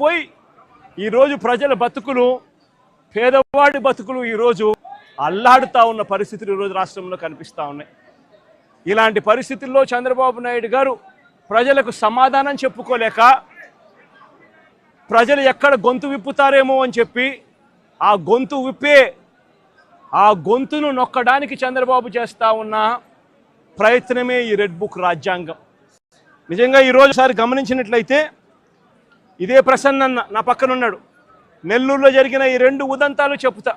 పోయి ఈరోజు ప్రజల బతుకులు, పేదవాడి బతుకులు ఈరోజు అల్లాడుతూ ఉన్న పరిస్థితులు ఈరోజు రాష్ట్రంలో కనిపిస్తూ ఉన్నాయి. ఇలాంటి పరిస్థితుల్లో చంద్రబాబు నాయుడు గారు ప్రజలకు సమాధానం చెప్పుకోలేక, ప్రజలు ఎక్కడ గొంతు విప్పుతారేమో అని చెప్పి ఆ గొంతును నొక్కడానికి చంద్రబాబు చేస్తూ ఉన్న ప్రయత్నమే ఈ రెడ్ బుక్ రాజ్యాంగం. నిజంగా ఈరోజుసారి గమనించినట్లయితే ఇదే ప్రసన్న నా పక్కన ఉన్నాడు. నెల్లూరులో జరిగిన ఈ 2 ఉదంతాలు చెప్తా.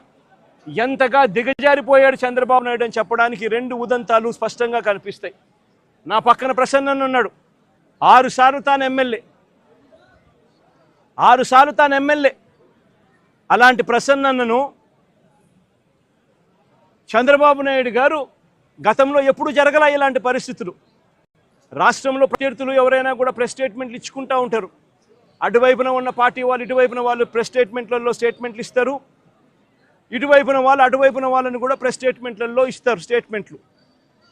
ఎంతగా దిగజారిపోయాడు చంద్రబాబు నాయుడు అని చెప్పడానికి 2 ఉదంతాలు స్పష్టంగా కనిపిస్తాయి. నా పక్కన ప్రసన్న ఉన్నాడు. 6 సార్లు తాను ఎమ్మెల్యే. అలాంటి ప్రసన్నను చంద్రబాబు నాయుడు గారు గతంలో ఎప్పుడు జరగలా ఇలాంటి పరిస్థితులు. రాష్ట్రంలో ప్రత్యర్థులు ఎవరైనా కూడా ప్రెస్ స్టేట్మెంట్లు ఇచ్చుకుంటూ ఉంటారు. అటువైపున ఉన్న పార్టీ వాళ్ళు ఇటువైపున వాళ్ళు ప్రెస్ స్టేట్మెంట్లలో స్టేట్మెంట్లు ఇస్తారు. ఇటువైపున వాళ్ళు అటువైపున వాళ్ళని కూడా ప్రెస్ స్టేట్మెంట్లలో ఇస్తారు స్టేట్మెంట్లు.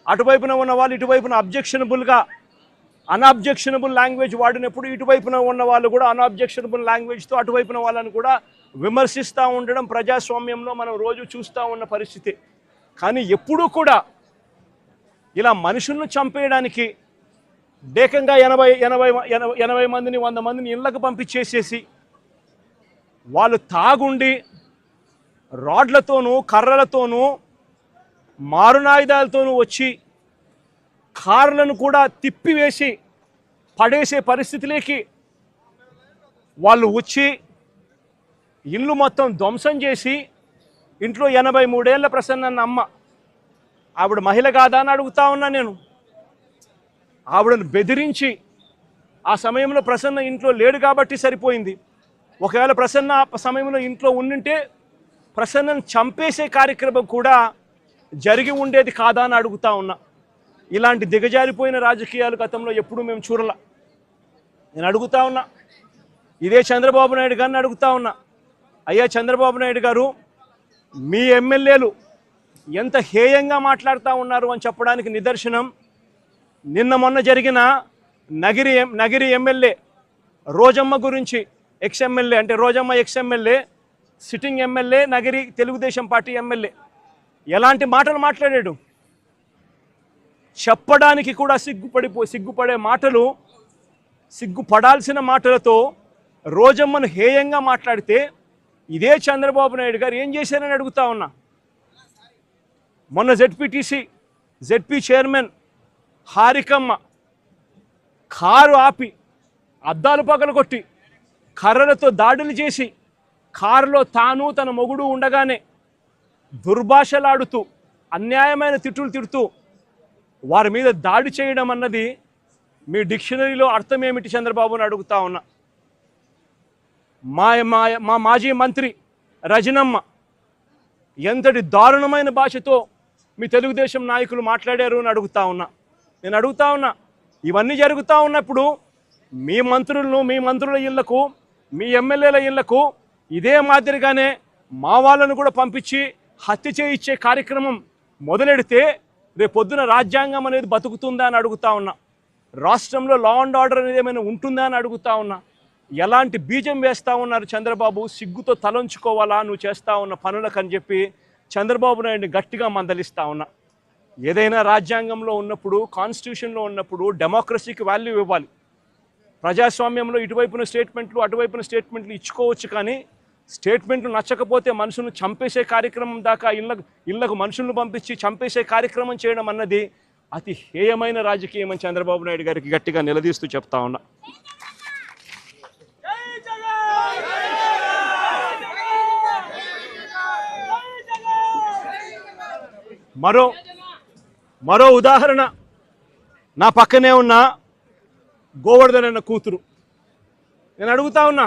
అటువైపున ఉన్న వాళ్ళు ఇటువైపున అన్అబ్జెక్షనబుల్ లాంగ్వేజ్ వాడినప్పుడు ఇటువైపున ఉన్న వాళ్ళు కూడా అన్అబ్జెక్షనబుల్ లాంగ్వేజ్తో అటువైపున వాళ్ళని కూడా విమర్శిస్తూ ఉండడం ప్రజాస్వామ్యంలో మనం రోజు చూస్తూ ఉన్న పరిస్థితి. కానీ ఎప్పుడూ కూడా ఇలా మనుషులను చంపేయడానికి ఏకంగా 80 మందిని 100 మందిని ఇళ్లకు పంపించేసేసి వాళ్ళు తాగుండి రాడ్లతోనూ కర్రలతోనూ మారునాయుధాలతోనూ వచ్చి కార్లను కూడా తిప్పివేసి పడేసే పరిస్థితిలోకి వాళ్ళు వచ్చి ఇల్లు మొత్తం ధ్వంసం చేసి ఇంట్లో 83 ఏళ్ల ప్రసన్న అమ్మ, ఆవిడ మహిళ కాదా అని అడుగుతా ఉన్నా నేను. ఆవిడను బెదిరించి, ఆ సమయంలో ప్రసన్న ఇంట్లో లేడు కాబట్టి సరిపోయింది. ఒకవేళ ప్రసన్న ఆ సమయంలో ఇంట్లో ఉండింటే ప్రసన్నను చంపేసే కార్యక్రమం కూడా జరిగి ఉండేది కాదా అని అడుగుతా ఉన్నా. ఇలాంటి దిగజారిపోయిన రాజకీయాలు గతంలో ఎప్పుడూ మేము చూడలా. నేను అడుగుతా ఉన్నా, ఇదే చంద్రబాబు నాయుడు గారిని అడుగుతా ఉన్నా, అయ్యా చంద్రబాబు నాయుడు గారు, మీ ఎమ్మెల్యేలు ఎంత హేయంగా మాట్లాడుతూ ఉన్నారు అని చెప్పడానికి నిదర్శనం నిన్న మొన్న జరిగిన నగిరి ఎమ్మెల్యే రోజమ్మ గురించి, ఎక్స్ఎమ్మెల్యే అంటే Rojamma ex-MLA, sitting MLA, Nagari Telugu Desam party MLA ఎలాంటి మాటలు మాట్లాడాడు. చెప్పడానికి కూడా సిగ్గుపడే మాటలు, సిగ్గుపడాల్సిన మాటలతో రోజమ్మను హేయంగా మాట్లాడితే ఇదే చంద్రబాబు నాయుడు గారు ఏం చేశారని అడుగుతా ఉన్నా. మొన్న జెడ్పీ చైర్మన్ హారికమ్మ కారు ఆపి అద్దాలు పగలగొట్టి కర్రలతో దాడులు చేసి కారులో తాను తన మొగుడు ఉండగానే దుర్భాషలాడుతూ అన్యాయమైన తిట్టులు తిడుతూ వారి మీద దాడి చేయడం అన్నది మీ డిక్షనరీలో అర్థం ఏమిటి చంద్రబాబుని అడుగుతా ఉన్నా. మా మాజీ మంత్రి రజనమ్మ ఎంతటి దారుణమైన భాషతో మీ తెలుగుదేశం నాయకులు మాట్లాడారు అని అడుగుతా ఉన్నా. నేను అడుగుతా ఉన్నా, ఇవన్నీ జరుగుతూ ఉన్నప్పుడు మీ మంత్రుల ఇళ్లకు, మీ ఎమ్మెల్యేల ఇళ్లకు ఇదే మాదిరిగానే మా వాళ్ళను కూడా పంపించి హత్య చేయించే కార్యక్రమం మొదలెడితే రేపొద్దున రాజ్యాంగం అనేది బతుకుతుందా అని అడుగుతా ఉన్నా. రాష్ట్రంలో లా అండ్ ఆర్డర్ అనేది ఏమైనా ఉంటుందా అని అడుగుతా ఉన్నా. ఎలాంటి బీజం వేస్తూ ఉన్నారు చంద్రబాబు, సిగ్గుతో తలంచుకోవాలా నువ్వు చేస్తూ ఉన్న పనులకు అని చెప్పి చంద్రబాబు నాయుడిని గట్టిగా మందలిస్తూ ఉన్నా. ఏదైనా రాజ్యాంగంలో ఉన్నప్పుడు, కాన్స్టిట్యూషన్లో ఉన్నప్పుడు డెమోక్రసీకి వాల్యూ ఇవ్వాలి. ప్రజాస్వామ్యంలో ఇటువైపున స్టేట్మెంట్లు అటువైపున స్టేట్మెంట్లు ఇచ్చుకోవచ్చు, కానీ స్టేట్మెంట్లు నచ్చకపోతే మనుషులను చంపేసే కార్యక్రమం దాకా ఇళ్లకు మనుషులను పంపించి చంపేసే కార్యక్రమం చేయడం అన్నది అతి హేయమైన రాజకీయం అని చంద్రబాబు నాయుడు గారికి గట్టిగా నిలదీస్తూ చెప్తా ఉన్నా. మరో ఉదాహరణ, నా పక్కనే ఉన్న గోవర్ధన్ అన్న కూతురు. నేను అడుగుతా ఉన్నా,